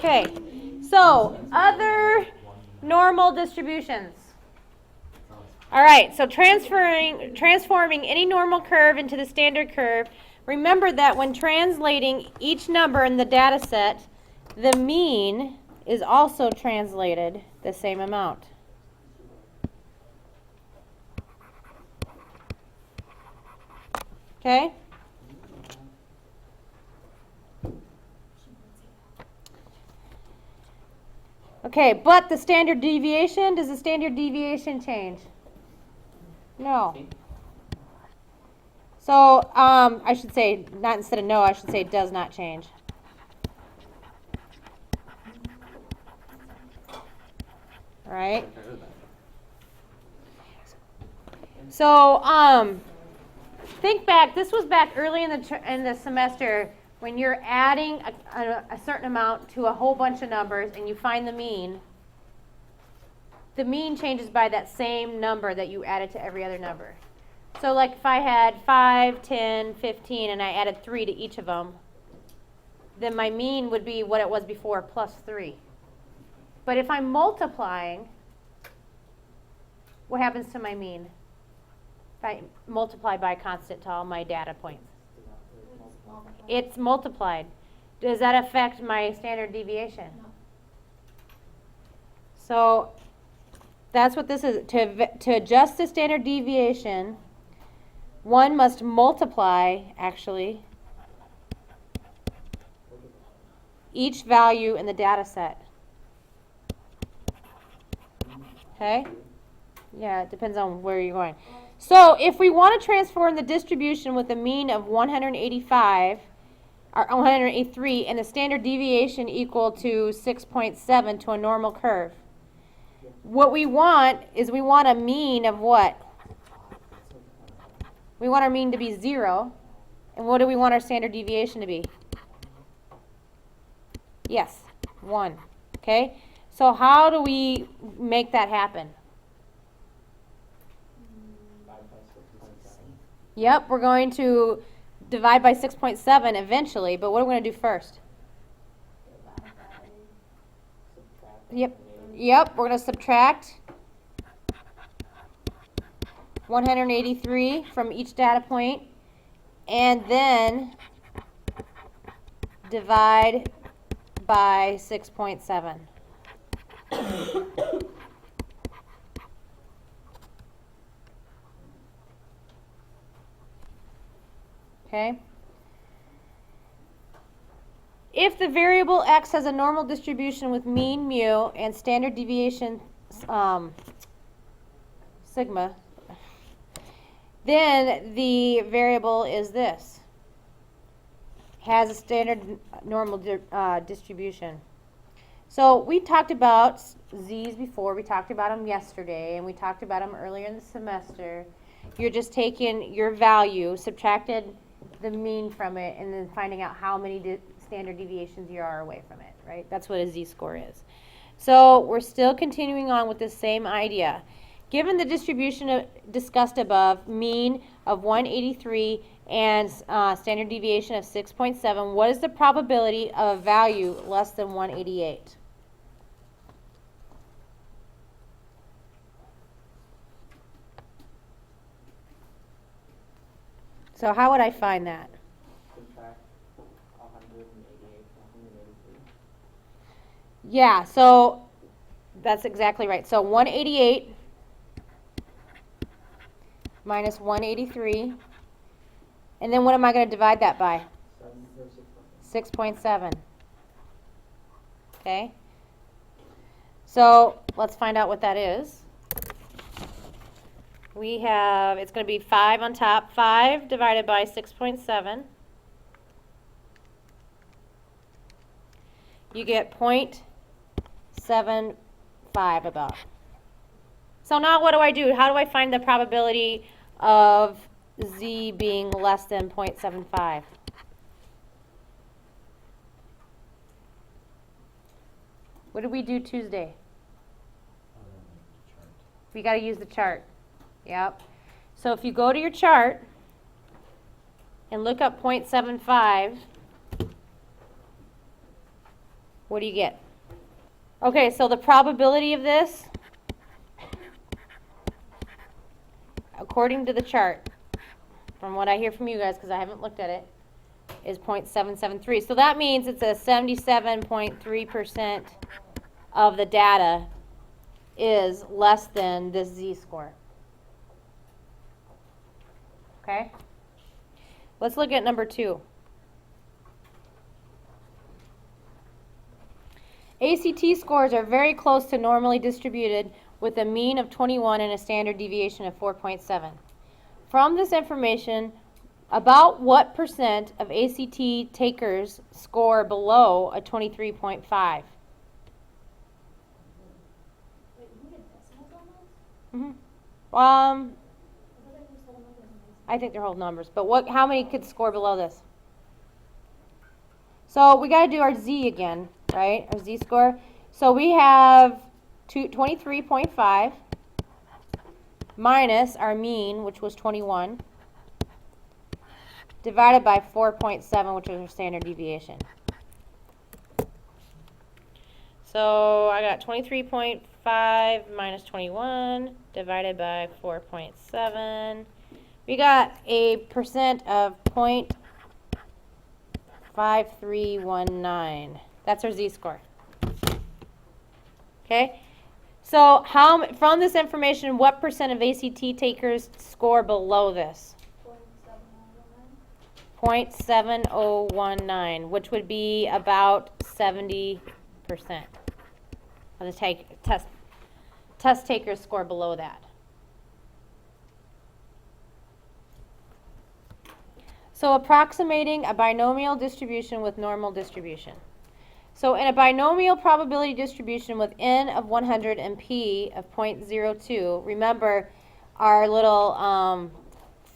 Okay, so other normal distributions. All right, so transforming any normal curve into the standard curve. Remember that when translating each number in the data set, the mean is also translated the same amount. Okay? Okay, but the standard deviation, does the standard deviation change? No. So, I should say, not instead of no, I should say does not change. All right? So, think back, this was back early in the semester when you're adding a certain amount to a whole bunch of numbers and you find the mean. The mean changes by that same number that you added to every other number. So like if I had 5, 10, 15, and I added 3 to each of them, then my mean would be what it was before plus 3. But if I'm multiplying, what happens to my mean? If I multiply by a constant to all my data points. It's multiplied. Does that affect my standard deviation? No. So that's what this is. To adjust the standard deviation, one must multiply, actually, each value in the data set. Okay? Yeah, it depends on where you're going. So if we want to transform the distribution with a mean of 185, or 183, and the standard deviation equal to 6.7 to a normal curve, what we want is we want a mean of what? We want our mean to be 0. And what do we want our standard deviation to be? Yes, 1. Okay? So how do we make that happen? Yep, we're going to divide by 6.7 eventually, but what are we going to do first? Yep, we're going to subtract 183 from each data point, and then divide by 6.7. Okay? If the variable x has a normal distribution with mean mu and standard deviation sigma, then the variable is this. Has a standard normal distribution. So we talked about z's before. We talked about them yesterday, and we talked about them earlier in the semester. You're just taking your value, subtracted the mean from it, and then finding out how many standard deviations you are away from it, right? That's what a z-score is. So we're still continuing on with the same idea. Given the distribution discussed above, mean of 183 and standard deviation of 6.7, what is the probability of a value less than 188? So how would I find that? Subtract 188 from 183. Yeah, so that's exactly right. So 188 minus 183. And then what am I going to divide that by? 6.7. Okay? So let's find out what that is. We have, it's going to be 5 on top. 5 divided by 6.7. You get 0.75 about. So now what do? How do I find the probability of z being less than 0.75? What did we do Tuesday? We got to use the chart. Yep. So if you go to your chart and look up 0.75, What do you get? Okay, so the probability of this, according to the chart, from what I hear from you guys, because I haven't looked at it, is 0.773. So that means it's a 77.3% of the data is less than this z-score. Okay? Let's look at number 2. ACT scores are very close to normally distributed with a mean of 21 and a standard deviation of 4.7. From this information, about what percent of ACT takers score below a 23.5? Mm-hmm. I think they're whole numbers, but how many could score below this? So we got to do our Z again, right? Our Z score. So we have 23.5 minus our mean, which was 21, divided by 4.7, which is our standard deviation. So I got 23.5 minus 21 divided by 4.7. We got a percent of 0.5319. That's our z-score. Okay? So from this information, what percent of ACT takers score below this? 0.7019, which would be about 70% of the test takers score below that. So approximating a binomial distribution with normal distribution. So in a binomial probability distribution with n of 100 and p of 0.02, remember our little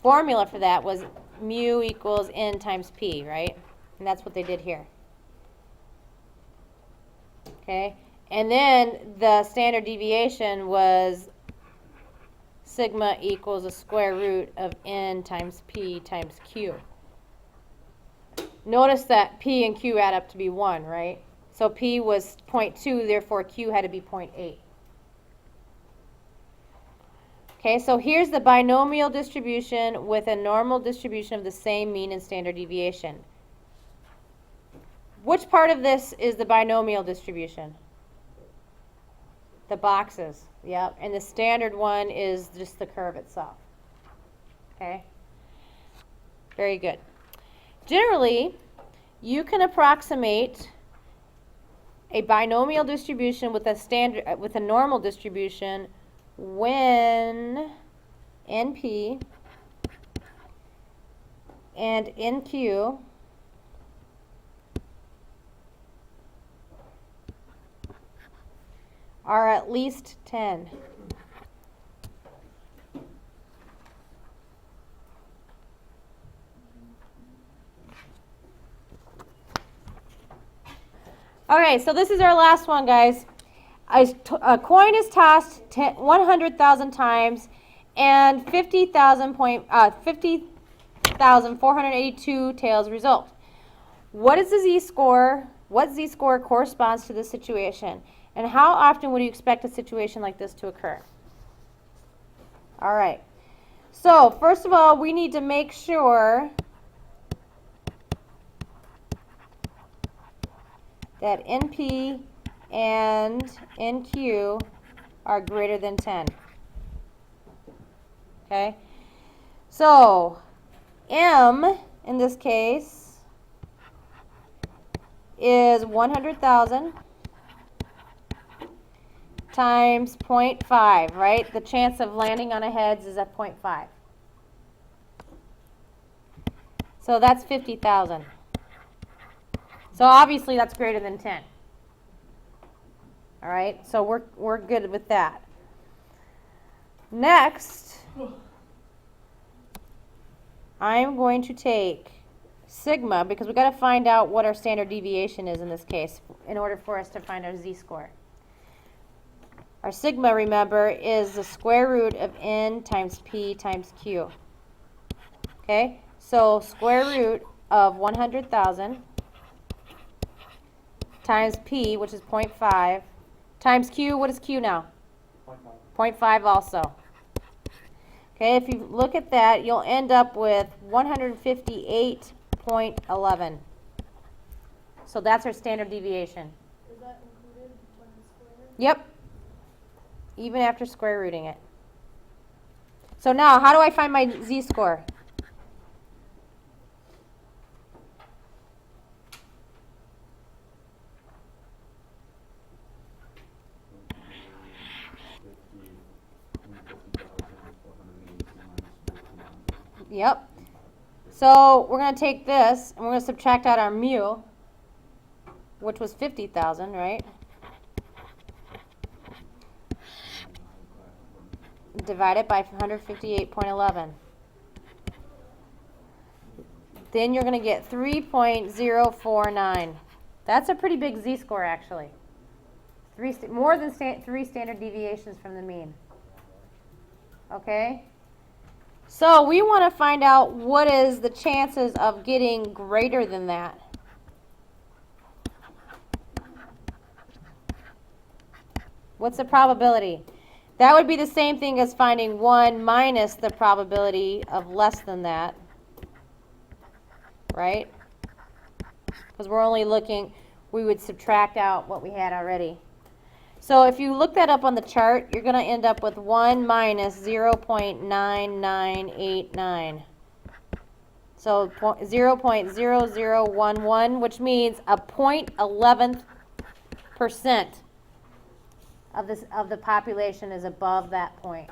formula for that was mu equals n times p, right? And that's what they did here. Okay? And then the standard deviation was sigma equals a square root of n times p times q. Notice that p and q add up to be 1, right? So p was 0.2, therefore q had to be 0.8. Okay, so here's the binomial distribution with a normal distribution of the same mean and standard deviation. Which part of this is the binomial distribution? The boxes, yep. And the standard one is just the curve itself. Okay? Very good. Generally, you can approximate a binomial distribution with a normal distribution when NP and NQ are at least 10. Okay, so this is our last one, guys. A coin is tossed 100,000 times, and 50,482 tails result. What is the z-score? What z-score corresponds to this situation? And how often would you expect a situation like this to occur? All right. So, first of all, we need to make sure that NP and NQ are greater than 10. Okay? So, M, in this case, is 100,000 times 0.5, right? The chance of landing on a heads is at 0.5. So that's 50,000. So obviously that's greater than 10. All right, so we're good with that. Next, I'm going to take sigma, because we've got to find out what our standard deviation is in this case in order for us to find our z-score. Our sigma, remember, is the square root of n times p times q. Okay, so square root of 100,000 times P, which is 0.5, times Q. What is Q now? 0.5. 0.5 also. Okay, if you look at that, you'll end up with 158.11. So that's our standard deviation. Is that included when it's squared? Yep. Even after square rooting it. So now, how do I find my z-score? Yep. So we're going to take this and we're going to subtract out our mu, which was 50,000, right? Divide it by 158.11. Then you're going to get 3.049. That's a pretty big z-score, actually. More than 3 standard deviations from the mean. Okay? So we want to find out what is the chances of getting greater than that. What's the probability? That would be the same thing as finding 1 minus the probability of less than that. Right? Because we're only looking, we would subtract out what we had already. So if you look that up on the chart, you're going to end up with 1 minus 0.9989. So 0.0011, which means a 0.11% of the population is above that point.